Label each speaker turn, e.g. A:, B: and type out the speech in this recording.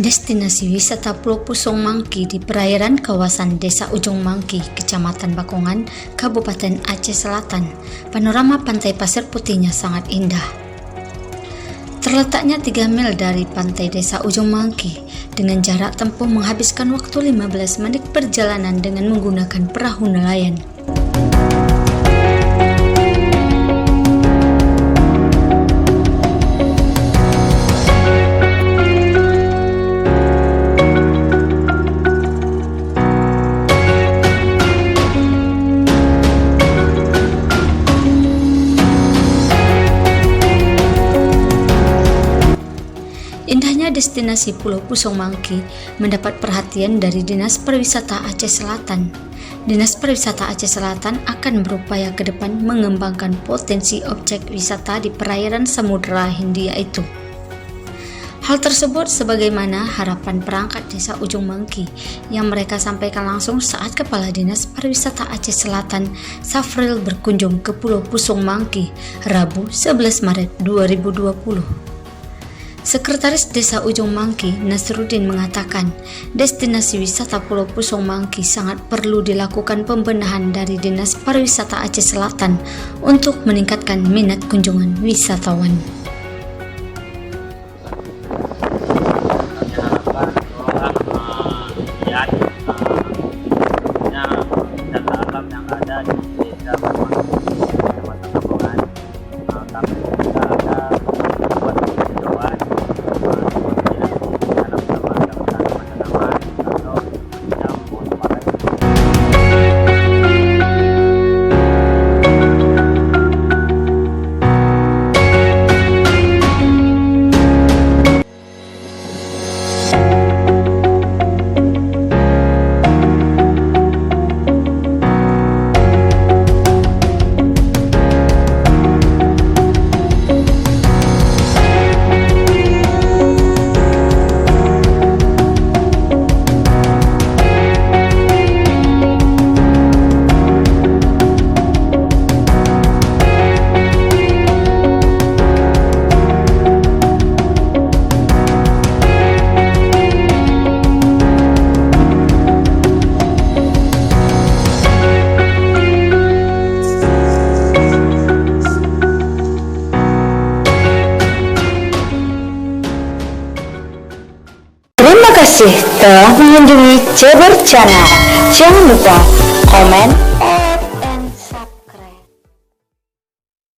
A: Destinasi wisata Pulau Pusong Mangki di perairan kawasan Desa Ujung Mangki, Kecamatan Bakongan, Kabupaten Aceh Selatan. Panorama pantai pasir putihnya sangat indah. Terletaknya 3 mil dari pantai Desa Ujung Mangki, dengan jarak tempuh menghabiskan waktu 15 menit perjalanan dengan menggunakan perahu nelayan. Indahnya destinasi Pulau Pusong Mangki mendapat perhatian dari Dinas Pariwisata Aceh Selatan. Dinas Pariwisata Aceh Selatan akan berupaya ke depan mengembangkan potensi objek wisata di perairan Samudra Hindia itu. Hal tersebut sebagaimana harapan perangkat Desa Ujung Mangki yang mereka sampaikan langsung saat Kepala Dinas Pariwisata Aceh Selatan Safril berkunjung ke Pulau Pusong Mangki Rabu 11 Maret 2020. Sekretaris Desa Ujung Mangki, Nasruddin, mengatakan destinasi wisata Pulau Pusong Mangki sangat perlu dilakukan pembenahan dari Dinas Pariwisata Aceh Selatan untuk meningkatkan minat kunjungan wisatawan.
B: Terima kasih telah mengunjungi Ceber Channel. Jangan lupa komen,